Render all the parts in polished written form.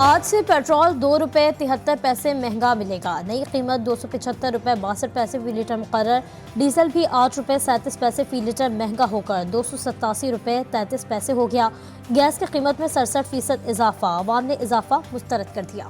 आज से पेट्रोल ₹2.73 महंगा मिलेगा। नई कीमत ₹275.62 फी लीटर मुकर्रर। डीजल भी ₹8.37 फी लीटर महंगा होकर ₹287.33 हो गया। गैस की कीमत में 67% इजाफा। अवाम ने इजाफा मुस्तरद कर दिया।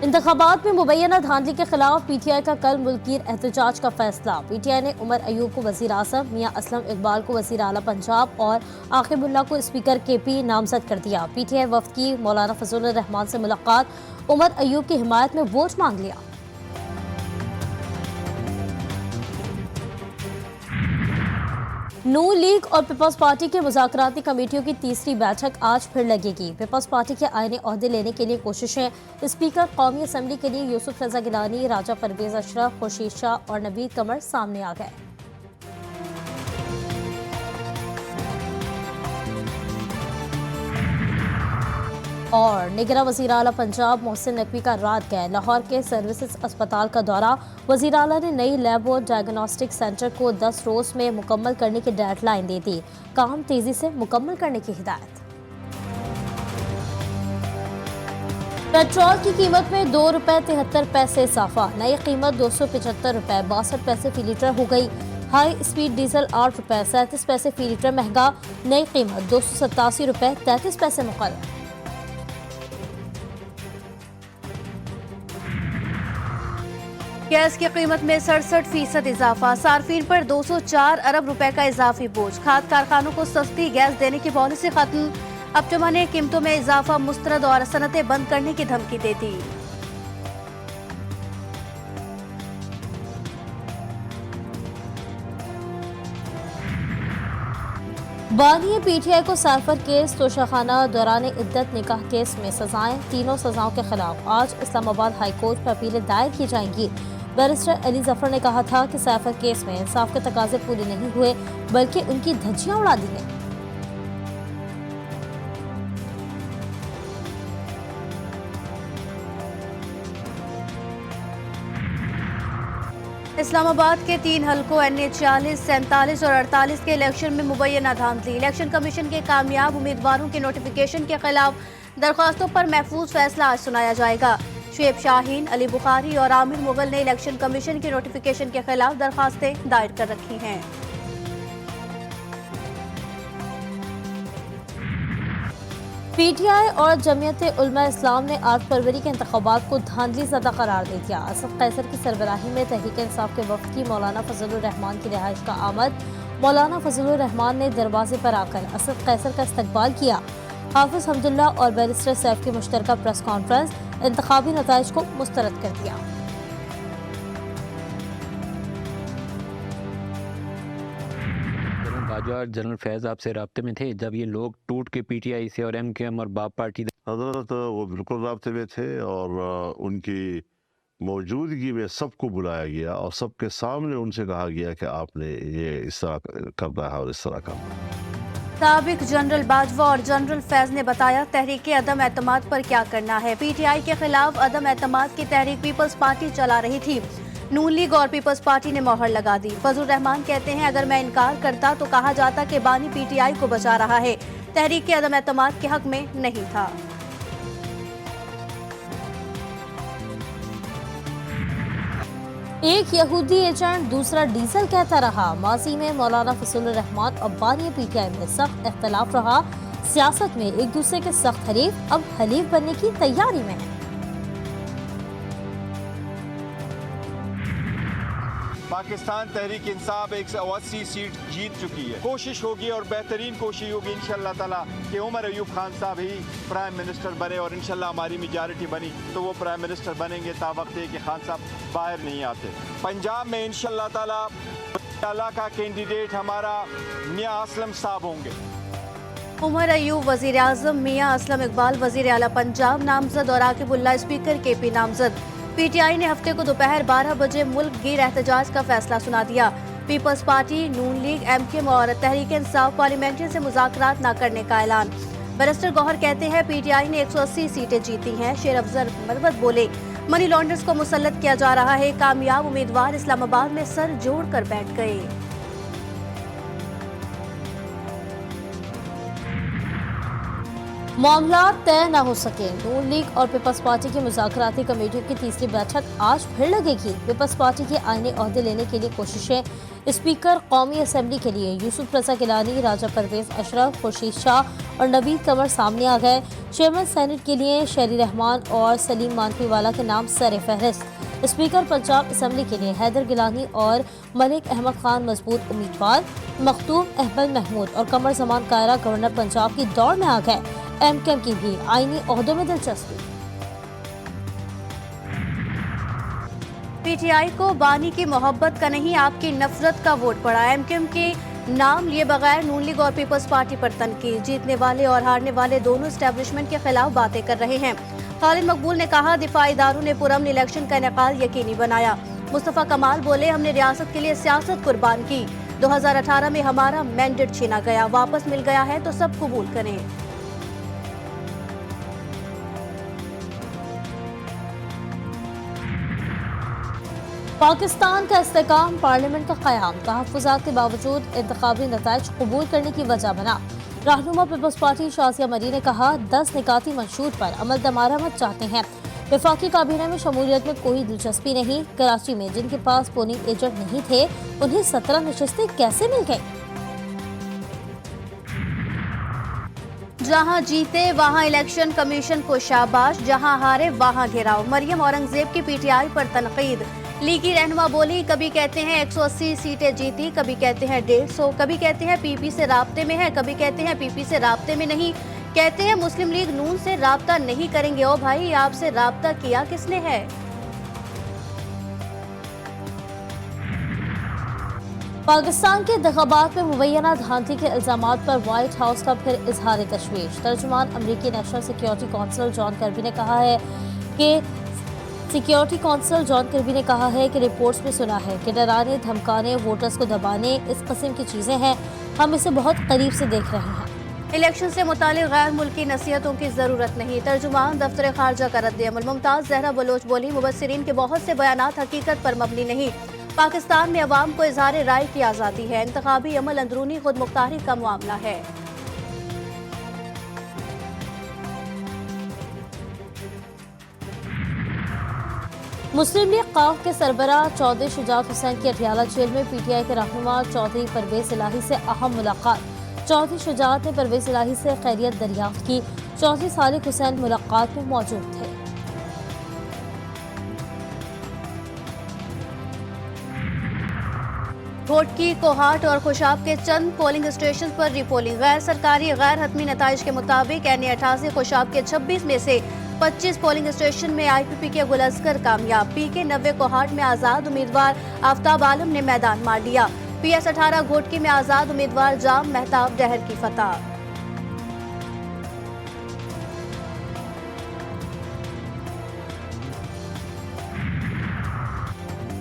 इंतखाबात में मुबैना धांधली के खिलाफ PTI का कल मुल्कीर एहतजाज का फैसला। PTI ने उमर अयूब को वज़ीर आज़म, मियां असलम इकबाल को वज़ीर आला पंजाब और आकिबुल्लाह को स्पीकर KP नामजद कर दिया। PTI वफ्द की मौलाना फजलुर रहमान से मुलाकात, उमर अयूब की हिमायत में वोट मांग लिया। नून लीग और पीपल्स पार्टी के मुज़ाकराती कमेटियों की तीसरी बैठक आज फिर लगेगी। पीपल्स पार्टी के आईनी ओहदे लेने के लिए कोशिशें। स्पीकर कौमी असम्बली के लिए यूसुफ रजा गिलानी, राजा परवेज अशरफ, खुर्शीद शाह और नवीद कमर सामने आ गए। और निगरां वज़ीर आला पंजाब मोहसिन नकवी का रात गए। लाहौर के सर्विसेज अस्पताल का दौरा। वज़ीर आला ने नई लैब और डायग्नोस्टिक सेंटर को 10 रोज में मुकम्मल करने की डेडलाइन दी थी। काम तेजी से मुकम्मल करने की हिदायत। पेट्रोल की कीमत में ₹2.73 इजाफा। नई कीमत ₹275.62 फी लीटर हो गई। हाई स्पीड डीजल ₹8.37 फी लीटर महंगा। नई कीमत ₹287.33 मुकर्रर। गैस की कीमत में 67% इजाफा। सार्फिन पर 204 अरब रुपए का इजाफी बोझ। खाद कारखानों को सस्ती गैस देने की पॉलिसी खत्म। अपटमा ने कीमतों में इजाफा मुस्तरद और सनतें बंद करने की धमकी दे दी। बानी PTI को साइफर केस, तोशाखाना दौरान इद्दत निकाह केस में सजाएं। तीनों सजाओं के खिलाफ आज इस्लामाबाद हाई कोर्ट में अपीलें दायर की जाएंगी। बैरिस्टर अली जफर ने कहा था कि साइफर केस में इंसाफ के तकाजे पूरे नहीं हुए बल्कि उनकी धज्जियां उड़ा दी गईं। इस्लामाबाद के 3 हलकों NA 40, 47 और 48 के इलेक्शन में मुबैना धांधली। इलेक्शन कमीशन के कामयाब उम्मीदवारों के नोटिफिकेशन के खिलाफ दरख्वास्तों पर महफूज फैसला आज सुनाया जाएगा। शुएब शाहीन, अली बुखारी और आमिर मुगल ने इलेक्शन कमीशन के नोटिफिकेशन के खिलाफ दरखास्तें दायर कर रखी हैं। PTI और जमीयत उलमा इस्लाम ने 8 फरवरी के इंतखाबात को धांधली ज़दा करार दे दिया। असद कैसर की सरबराही में तहरीक इंसाफ के वफ्द की मौलाना फजलुर रहमान की रिहाइश का आमद। मौलाना फजलुर रहमान ने दरवाजे पर आकर असद कैसर का इस्तकबाल किया। हाफिज हमदुल्ला और बैरिस्टर सैफ की मुश्तरका प्रेस कॉन्फ्रेंस इंतखाबी नताइज को मुस्तरद कर दिया। बाजवा और जनरल फैज़ आपसे राब्ते में थे जब ये लोग टूट के PTI से और MKM और बाप पार्टी? हजरत वो बिल्कुल राब्ते में थे और उनकी मौजूदगी में सबको बुलाया गया और सबके सामने उनसे कहा गया कि आपने ये इस तरह करना है और इस तरह करना है। साबिक जनरल बाजवा और जनरल फैज ने बताया तहरीक अदम एतमाद पर क्या करना है। PTI के खिलाफ अदम एतमाद की तहरीक पीपल्स पार्टी चला रही थी। नून लीग और पीपल्स पार्टी ने मोहर लगा दी। फजलुर रहमान कहते हैं अगर मैं इनकार करता तो कहा जाता कि बानी PTI को बचा रहा है, तहरीक अदम एतमाद के हक में नहीं था। एक यहूदी एजेंट दूसरा डीजल कहता रहा। माजी में मौलाना फजलुर रहमान और बानी PTI में सख्त इख्तलाफ रहा। सियासत में एक दूसरे के सख्त हरीफ अब हलीफ बनने की तैयारी में है। पाकिस्तान तहरीक इंसाफ 180 सीट जीत चुकी है। कोशिश होगी और बेहतरीन कोशिश होगी इंशाअल्लाह ताला कि उमर अयूब खान साहब ही प्राइम मिनिस्टर बने और इंशाअल्लाह हमारी मेजॉरिटी बनी तो वो प्राइम मिनिस्टर बनेंगे तावक्त है कि खान साहब बाहर नहीं आते। पंजाब में इंशाअल्लाह ताला का कैंडिडेट हमारा मियां असलम साहब होंगे। उमर अयूब वजीर आजम, मियां असलम इकबाल वजीर आला पंजाब नामजद और आकिबुल्लाह स्पीकर KP नामजद। PTI ने हफ्ते को दोपहर 12 बजे मुल्क गिर एहतजाज का फैसला सुना दिया। पीपल्स पार्टी, नून लीग, MKM और तहरीक इंसाफ पार्लियामेंट्री से मुज़ाकरात न करने का ऐलान। बैरिस्टर गौहर कहते हैं PTI ने 180 सीटें जीती हैं। शेर अफजल मरवत बोले मनी लॉन्डर्स को मुसल्लत किया जा रहा है। कामयाब उम्मीदवार इस्लामाबाद में सर जोड़ कर बैठ गए। मामला तय न हो सके। नून लीग और पीपल्स पार्टी की मुज़ाकराती कमेटियों की तीसरी बैठक आज फिर लगेगी। पीपल्स पार्टी के आईनी ओहदे लेने के लिए कोशिशें। स्पीकर कौमी असम्बली के लिए यूसुफ रजा गिलानी, राजा परवेज अशरफ, खुर्शीद शाह और नवीद कमर सामने आ गए। चेयरमैन सेनेट के लिए शेरी रहमान और सलीम मानकीवाला के नाम सर फहरिस्त। स्पीकर पंजाब असम्बली के लिए हैदर गिलानी और मलिक अहमद खान मजबूत उम्मीदवार। मखदूम अहमद महमूद और कमर जमान कायरा गवर्नर पंजाब की दौड़ में आ गए। एमकेएम की भी आईनी ओहदों में दिलचस्पी। पीटीआई को बानी की मोहब्बत का नहीं, आपकी नफरत का वोट पड़ा। एमकेएम के नाम लिए बगैर नून लीग और पीपल्स पार्टी पर तनकीद। जीतने वाले और हारने वाले दोनों एस्टेब्लिशमेंट के खिलाफ बातें कर रहे हैं। खालिद मकबूल ने कहा, दिफाई इदारों ने पुरअमन इलेक्शन का इनेकाद यकीनी बनाया। मुस्तफा कमाल बोले, हमने रियासत के लिए सियासत कुर्बान की। 2018 में हमारा मैंडेट छीना गया, वापस मिल गया है तो सब कबूल करें। पाकिस्तान का इस्तेकाम, पार्लियामेंट का क़याम तहफ़्फ़ुज़ात के बावजूद इंतख़ाबी नताइज कबूल करने की वजह बना। रहनुमा पीपल्स पार्टी शाज़िया मरी ने कहा, 10 निकाती मंशूर पर अमल दमारामद चाहते हैं। वफाकी काबीना में शमूलियत में कोई दिलचस्पी नहीं। कराची में जिनके पास पोलिंग एजेंट नहीं थे उन्हें 17 नशस्तें कैसे मिल गई? जहां जीते वहां इलेक्शन कमीशन को शाबाश, जहां हारे वहां घेराव। मरियम औरंगजेब की पीटीआई पर तनकीद। लीगी रहनुमा बोली, कभी कहते हैं 180 सीटें जीती, कभी कहते हैं 150, कभी कहते हैं पीपी से राब्ते में है, कभी कहते हैं पीपी से राब्ते में नहीं, कहते हैं मुस्लिम लीग नून से राब्ता नहीं करेंगे। ओ भाई, आपसे राब्ता किया किसने है? पाकिस्तान के इंतखाबात में मुबैना धांधली के इल्जामात पर व्हाइट हाउस का फिर इजहार तशवीश। तर्जुमान अमरीकी national security council John Kirby ने कहा है कि रिपोर्ट्स में सुना है कि डराने, धमकाने, वोटर्स को दबाने, इस किस्म की चीजें हैं। हम इसे बहुत करीब से देख रहे हैं। इलेक्शन से मुतालिक गैर मुल्की नसीहतों की जरूरत नहीं। तर्जुमान दफ्तर खारजा का रद्द-ए-अमल। मुमताज जहरा बलोच बोली, मुबस्सिरीन के बहुत से बयानात हकीकत पर मबनी नहीं। पाकिस्तान में अवाम को इजहार राय की आज़ादी है। इंतखाबी अमल अंदरूनी खुद मुख्तारी का मामला है। मुस्लिम लीग काफ के सरबराह चौधरी शुजात हुसैन की अटियाला जेल में पीटीआई के रहनुमा चौधरी परवेज इलाही से अहम मुलाकात। चौधरी शुजात ने परवेज इलाही से खैरियत दरियाफ्त की। चौधरी सालिक हुसैन मुलाकात में मौजूद थे। घोटकी, कोहाट और खुशाब के चंद पोलिंग स्टेशन पर रिपोलिंग। गैर सरकारी गैर हतमी नताइज के मुताबिक NA88 खुशाब के 26 में से 25 पोलिंग स्टेशन में IPP के गुलस्कर कामयाब। PK 90 कोहाट में आज़ाद उम्मीदवार आफ्ताब आलम ने मैदान मार लिया। PS 18 घोटकी में आज़ाद उम्मीदवार जाम मेहताब डहर की फतह।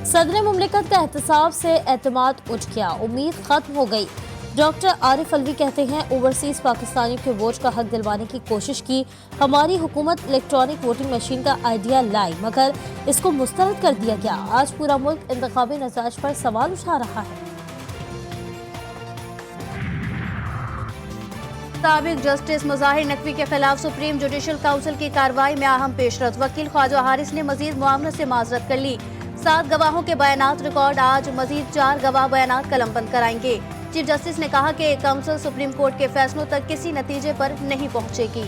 सदर मुमलिकत का एहतसाब से एतमाद उठ गया, उम्मीद खत्म हो गई। डॉक्टर आरिफ अलवी कहते हैं, ओवरसीज पाकिस्तानियों के वोट का हक दिलवाने की कोशिश की। हमारी हुकूमत इलेक्ट्रॉनिक वोटिंग मशीन का आइडिया लाई मगर इसको मुस्तरद कर दिया गया। आज पूरा मुल्क इंतखाबी नताइज पर सवाल उठा रहा है। साबिक जस्टिस मुजाहिर नकवी के खिलाफ सुप्रीम जुडिशल काउंसिल की कार्रवाई में अहम पेशरफ। वकील ख्वाजा हारिस ने मजीद मुआवनत से माजरत कर ली। 7 गवाहों के बयानात रिकॉर्ड। आज मजीद 4 गवाह बयानात कलमबंद कराएंगे। चीफ जस्टिस ने कहा कि काउंसिल सुप्रीम कोर्ट के फैसलों तक किसी नतीजे पर नहीं पहुंचेगी।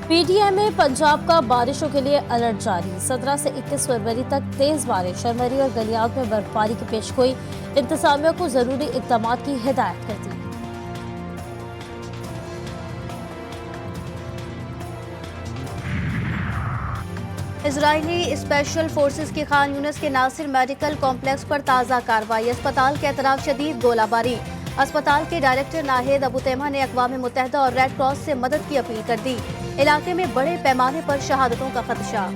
PTI में पंजाब का बारिशों के लिए अलर्ट जारी। 17 से 21 फरवरी तक तेज बारिश। शरमरी और गलियात में बर्फबारी की पेशगोई। इंतजामिया को जरूरी इकदाम की हिदायत कर दी। इजरायली स्पेशल फोर्सेस की खान यूनिस के नासिर मेडिकल कॉम्प्लेक्स पर ताज़ा कार्रवाई। अस्पताल के अतराफ शदीद गोलाबारी। अस्पताल के डायरेक्टर नाहिद अबू तैमा ने अक़वाम मुत्तहिदा और रेड क्रॉस से मदद की अपील कर दी। इलाके में बड़े पैमाने पर शहादतों का खदशा।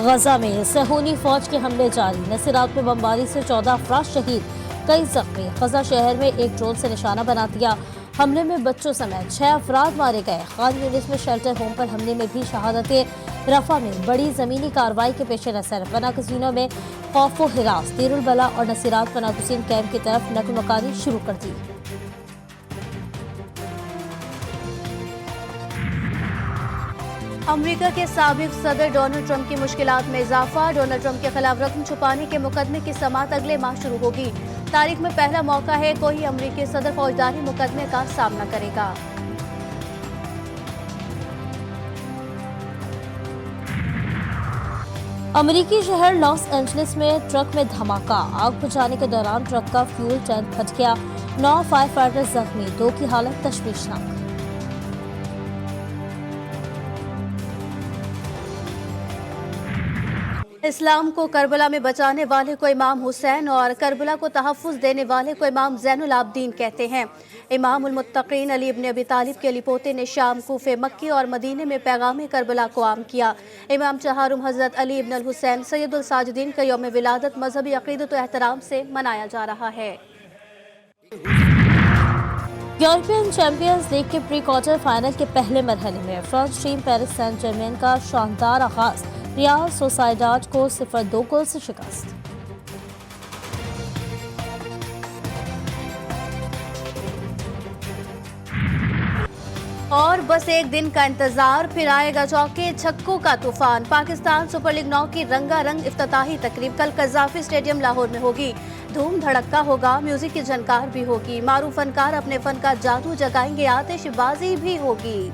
गजा में सहूनी फौज के हमले जारी। नसीरात में बमबारी से 14 अफराद शहीद, कई जख्मी। गजा शहर में एक ड्रोन से निशाना बना दिया। हमले में बच्चों समेत 6 अफराद मारे गए। खान यूनिस में शेल्टर होम पर हमले में भी शहादतें। रफा में बड़ी जमीनी कार्रवाई के पेश नज़र पना कसीनों में खौफ व हिरास, देरुल बला और नसीरात पनागुसीन कैंप की तरफ नकल मकानी शुरू कर दी। अमेरिका के साबिक सदर डोनाल्ड ट्रंप की मुश्किलात में इजाफा। डोनाल्ड ट्रंप के खिलाफ रकम छुपाने के मुकदमे की समाअत अगले माह शुरू होगी। तारीख में पहला मौका है कोई अमेरिकी सदर फौजदारी मुकदमे का सामना करेगा। अमेरिकी शहर लॉस एंजलिस में ट्रक में धमाका। आग बुझाने के दौरान ट्रक का फ्यूल टैंक फट गया। 9 फायर फाइटर्स जख्मी, 2 की हालत तशवीशनाक। इस्लाम को करबला में बचाने वाले को इमाम हुसैन और करबला को तहफ़्फ़ुज़ देने वाले को इमाम ज़ैनुल आबदीन कहते हैं। इमामुल मुत्तक़ीन अली इब्न अबी तालिब के लिपोते ने शाम, कूफे, मक्की और मदीने में पैगाम करबला को आम किया। इमाम चहारुम हज़रत अली इब्न अल हुसैन सैयदुल साजिदीन का यौम विलादत मजहबी अक़ीदत व एहतराम से मनाया जा रहा है। यूरोपियन चैंपियंस लीग के प्री क्वार्टर फाइनल के पहले मरहले में France team Paris Saint Germain का शानदार आगाज, रियल सोसाइडाड को 0-2 गोल से शिकस्त। और बस एक दिन का इंतजार, फिर आएगा चौके छक्कों का तूफान। पाकिस्तान सुपर लीग 9 की रंगारंग इफ्तिताही तकरीब कल कज़ाफ़ी स्टेडियम लाहौर में होगी। धूम धड़क्का होगा, म्यूजिक की झनकार भी होगी, मारूफ फनकार अपने फन का जादू जगाएंगे, आतिशबाजी भी होगी।